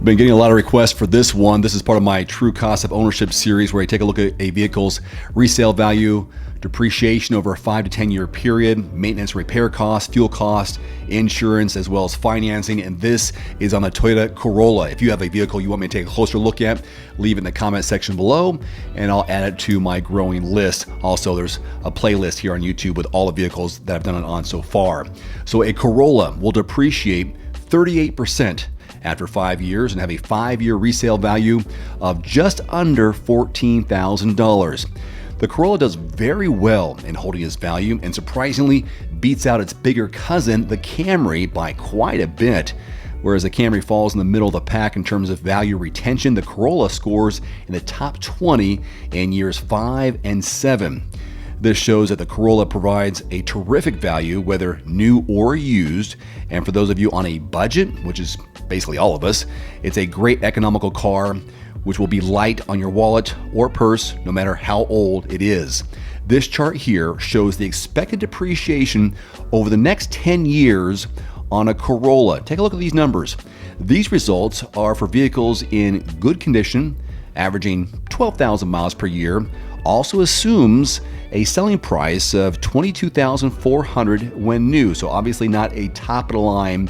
Been getting a lot of requests for this one. This is part of my True Cost of Ownership series where I take a look at a vehicle's resale value, depreciation over a 5 to 10 year period, maintenance, repair costs, fuel costs, insurance, as well as financing. And this is on the Toyota Corolla. If you have a vehicle you want me to take a closer look at, leave it in the comment section below and I'll add it to my growing list. Also, there's a playlist here on YouTube with all the vehicles that I've done it on so far. So a Corolla will depreciate 38% after 5 years and have a 5-year resale value of just under $14,000. The Corolla does very well in holding its value and surprisingly beats out its bigger cousin, the Camry, by quite a bit. Whereas the Camry falls in the middle of the pack in terms of value retention, the Corolla scores in the top 20 in years 5 and 7. This shows that the Corolla provides a terrific value, whether new or used. And for those of you on a budget, which is basically all of us, it's a great economical car, which will be light on your wallet or purse, no matter how old it is. This chart here shows the expected depreciation over the next 10 years on a Corolla. Take a look at these numbers. These results are for vehicles in good condition, averaging 12,000 miles per year. Also assumes a selling price of $22,400 when new. So obviously not a top of the line,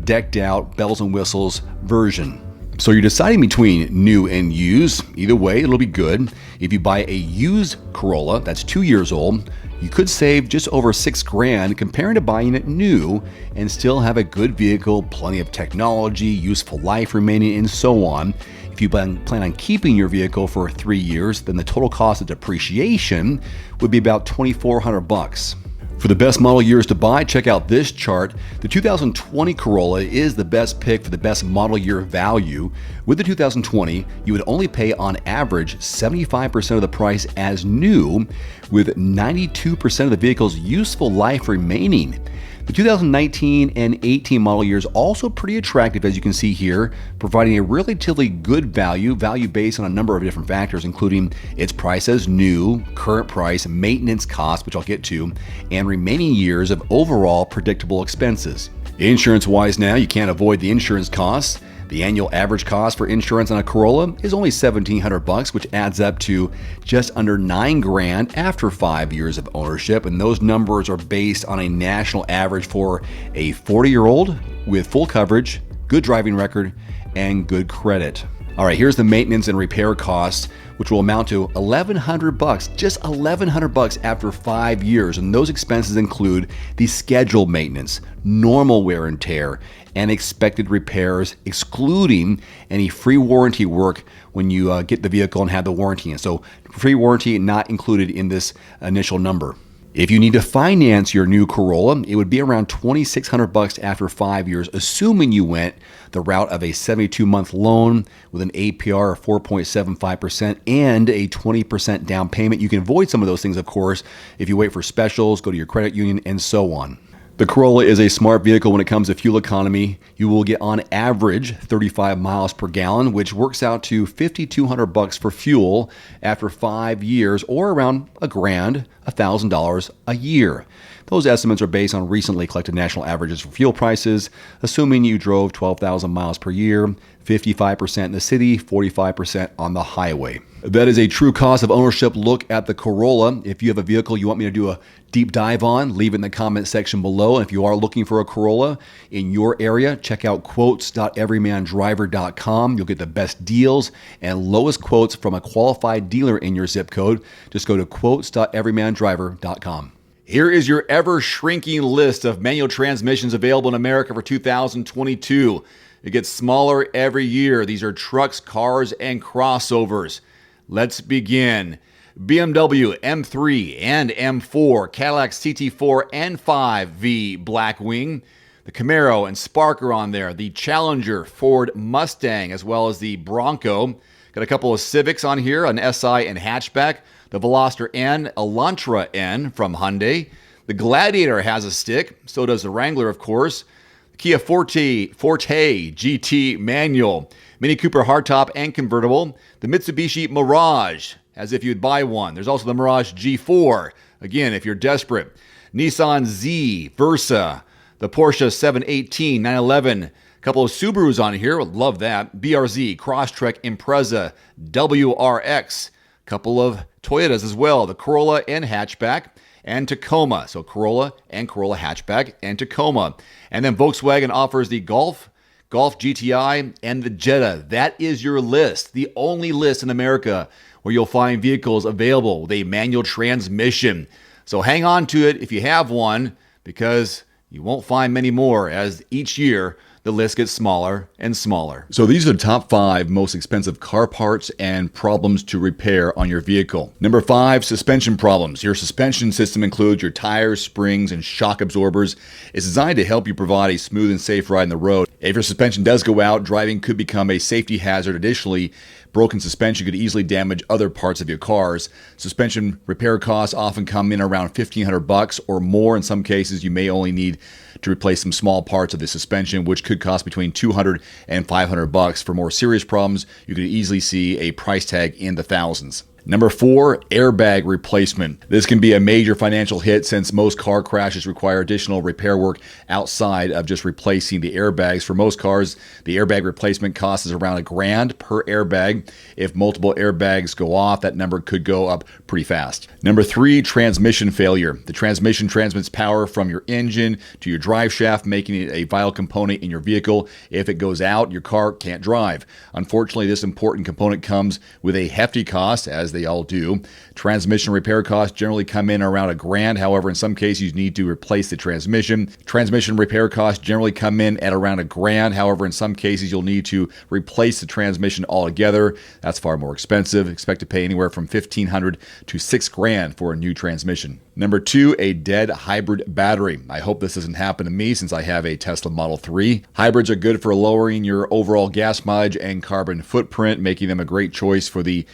decked out, bells and whistles version. So you're deciding between new and used. Either way, it'll be good. If you buy a used Corolla that's 2 years old, you could save just over $6,000 comparing to buying it new and still have a good vehicle, plenty of technology, useful life remaining, and so on. If you plan on keeping your vehicle for 3 years, then the total cost of depreciation would be about $2,400. For the best model years to buy, check out this chart. The 2020 Corolla is the best pick for the best model year value. With the 2020, you would only pay on average 75% of the price as new, with 92% of the vehicle's useful life remaining. The 2019 and 18 model years also pretty attractive, as you can see here, providing a relatively good value based on a number of different factors, including its price as new, current price, maintenance costs, which I'll get to, and remaining years of overall predictable expenses. Insurance-wise now, you can't avoid the insurance costs. The annual average cost for insurance on a Corolla is only $1,700, which adds up to just under $9,000 after 5 years of ownership. And those numbers are based on a national average for a 40-year-old with full coverage, good driving record, and good credit. All right, here's the maintenance and repair costs, which will amount to $1,100, just $1,100 after 5 years. And those expenses include the scheduled maintenance, normal wear and tear, and expected repairs, excluding any free warranty work when you get the vehicle and have the warranty. And so free warranty not included in this initial number. If you need to finance your new Corolla, it would be around $2,600 after 5 years, assuming you went the route of a 72-month loan with an APR of 4.75% and a 20% down payment. You can avoid some of those things, of course, if you wait for specials, go to your credit union, and so on. The Corolla is a smart vehicle when it comes to fuel economy. You will get on average 35 miles per gallon, which works out to $5,200 for fuel after 5 years, or around $1,000, $1,000 a year. Those estimates are based on recently collected national averages for fuel prices, assuming you drove 12,000 miles per year, 55% in the city, 45% on the highway. That is a true cost of ownership look at the Corolla. If you have a vehicle you want me to do a deep dive on, leave it in the comment section below. And if you are looking for a Corolla in your area, check out quotes.everymandriver.com. You'll get the best deals and lowest quotes from a qualified dealer in your zip code. Just go to quotes.everymandriver.com. Here is your ever-shrinking list of manual transmissions available in America for 2022. It gets smaller every year. These are trucks, cars, and crossovers. Let's begin. BMW M3 and M4, Cadillac CT4 and 5V Blackwing, the Camaro and Spark are on there, the Challenger, Ford Mustang, as well as the Bronco. Got a couple of Civics on here, an SI and hatchback, the Veloster N, Elantra N from Hyundai. The Gladiator has a stick, so does the Wrangler, of course. The Kia Forte GT manual, Mini Cooper hardtop and convertible, the Mitsubishi Mirage, as if you'd buy one. There's also the Mirage G4, again, if you're desperate. Nissan Z, Versa, the Porsche 718, 911, Couple of Subarus on here. Love that. BRZ, Crosstrek, Impreza, WRX. Couple of Toyotas as well. The Corolla and hatchback and Tacoma. So Corolla and Corolla hatchback and Tacoma. And then Volkswagen offers the Golf GTI, and the Jetta. That is your list. The only list in America where you'll find vehicles available with a manual transmission. So hang on to it if you have one, because you won't find many more as each year the list gets smaller and smaller. So these are the top 5 most expensive car parts and problems to repair on your vehicle. Number 5, suspension problems. Your suspension system includes your tires, springs, and shock absorbers. It's designed to help you provide a smooth and safe ride on the road. If your suspension does go out, driving could become a safety hazard. Additionally, broken suspension could easily damage other parts of your cars. Suspension repair costs often come in around $1,500 or more. In some cases, you may only need to replace some small parts of the suspension, which could cost between $200 and $500. For more serious problems, you could easily see a price tag in the thousands. Number 4, airbag replacement. This can be a major financial hit since most car crashes require additional repair work outside of just replacing the airbags. For most cars, the airbag replacement cost is around $1,000 per airbag. If multiple airbags go off, that number could go up pretty fast. Number 3, transmission failure. The transmission transmits power from your engine to your drive shaft, making it a vital component in your vehicle. If it goes out, your car can't drive. Unfortunately, this important component comes with a hefty cost, as they all do. Transmission repair costs generally come in around $1,000. However, in some cases, you need to replace the transmission. Transmission repair costs generally come in at around $1,000. However, in some cases, you'll need to replace the transmission altogether. That's far more expensive. Expect to pay anywhere from $1,500 to $6,000 for a new transmission. Number 2, a dead hybrid battery. I hope this doesn't happen to me since I have a Tesla Model 3. Hybrids are good for lowering your overall gas mileage and carbon footprint, making them a great choice for the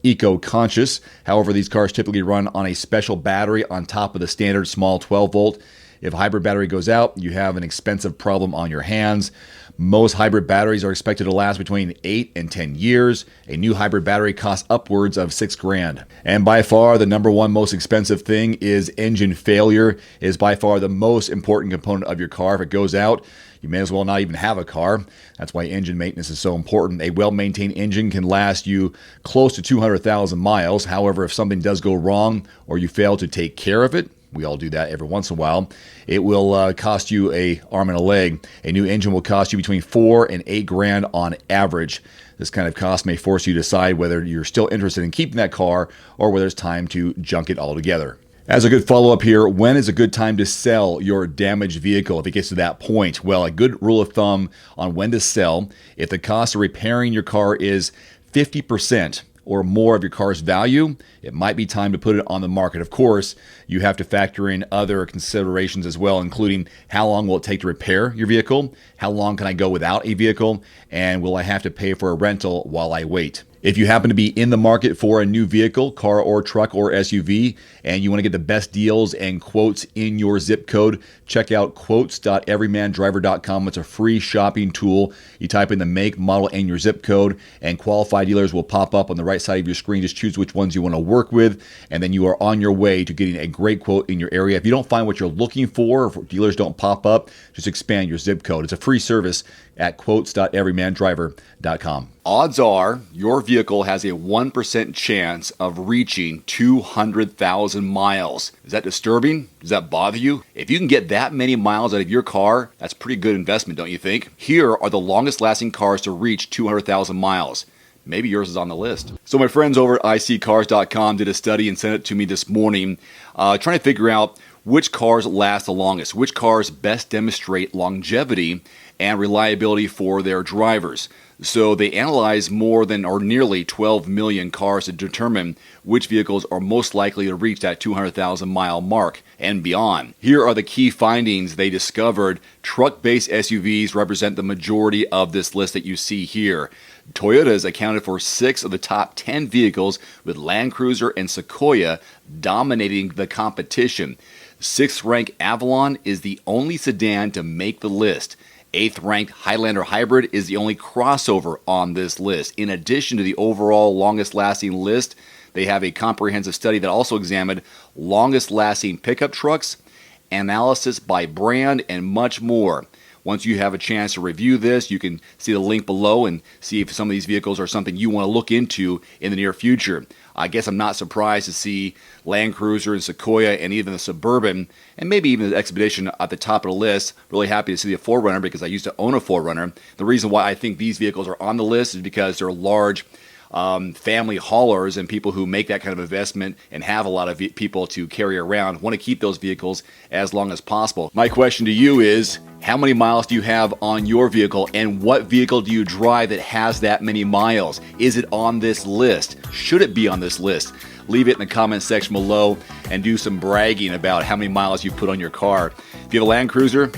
eco-conscious. However, these cars typically run on a special battery on top of the standard small 12-volt. If a hybrid battery goes out, you have an expensive problem on your hands. Most hybrid batteries are expected to last between 8 and 10 years. A new hybrid battery costs upwards of $6,000. And by far, the number 1 most expensive thing is engine failure. It is by far the most important component of your car. If it goes out, you may as well not even have a car. That's why engine maintenance is so important. A well-maintained engine can last you close to 200,000 miles. However, if something does go wrong or you fail to take care of it, we all do that every once in a while, it will cost you an arm and a leg. A new engine will cost you between $4,000 and $8,000 on average. This kind of cost may force you to decide whether you're still interested in keeping that car or whether it's time to junk it altogether. As a good follow-up here, when is a good time to sell your damaged vehicle if it gets to that point? Well, a good rule of thumb on when to sell: if the cost of repairing your car is 50% or more of your car's value, it might be time to put it on the market. Of course, you have to factor in other considerations as well, including how long will it take to repair your vehicle, how long can I go without a vehicle, and will I have to pay for a rental while I wait. If you happen to be in the market for a new vehicle, car or truck or SUV, and you want to get the best deals and quotes in your zip code, check out quotes.everymandriver.com. It's a free shopping tool. You type in the make, model, and your zip code, and qualified dealers will pop up on the right side of your screen. Just choose which ones you want to work with, and then you are on your way to getting a great quote in your area. If you don't find what you're looking for, or if dealers don't pop up, just expand your zip code. It's a free service at quotes.everymandriver.com. Odds are your vehicle has a 1% chance of reaching 200,000 miles. Is that disturbing? Does that bother you? If you can get that many miles out of your car, that's a pretty good investment, don't you think? Here are the longest lasting cars to reach 200,000 miles. Maybe yours is on the list. So my friends over at iSeeCars.com did a study and sent it to me this morning, trying to figure out which cars last the longest, which cars best demonstrate longevity and reliability for their drivers. So they analyzed more than or nearly 12 million cars to determine which vehicles are most likely to reach that 200,000 mile mark and beyond. Here are the key findings they discovered. Truck-based SUVs represent the majority of this list that you see here. Toyotas accounted for 6 of the top 10 vehicles, with Land Cruiser and Sequoia dominating the competition. 6th-ranked Avalon is the only sedan to make the list. 8th-ranked Highlander Hybrid is the only crossover on this list. In addition to the overall longest-lasting list, they have a comprehensive study that also examined longest-lasting pickup trucks, analysis by brand, and much more. Once you have a chance to review this, you can see the link below and see if some of these vehicles are something you want to look into in the near future. I guess I'm not surprised to see Land Cruiser and Sequoia and even the Suburban and maybe even the Expedition at the top of the list. Really happy to see the 4Runner because I used to own a 4Runner. The reason why I think these vehicles are on the list is because they're large family haulers, and people who make that kind of investment and have a lot of people to carry around want to keep those vehicles as long as possible. My question to you is, how many miles do you have on your vehicle, and what vehicle do you drive that has that many miles? Is it on this list? Should it be on this list? Leave it in the comment section below and do some bragging about how many miles you put on your car. If you have a Land Cruiser,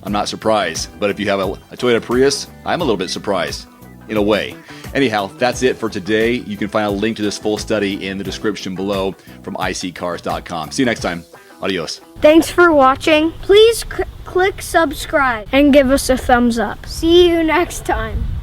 I'm not surprised, but if you have a Toyota Prius, I'm a little bit surprised in a way. Anyhow, that's it for today. You can find a link to this full study in the description below from iSeeCars.com. See you next time. Adios. Thanks for watching. Please click subscribe and give us a thumbs up. See you next time.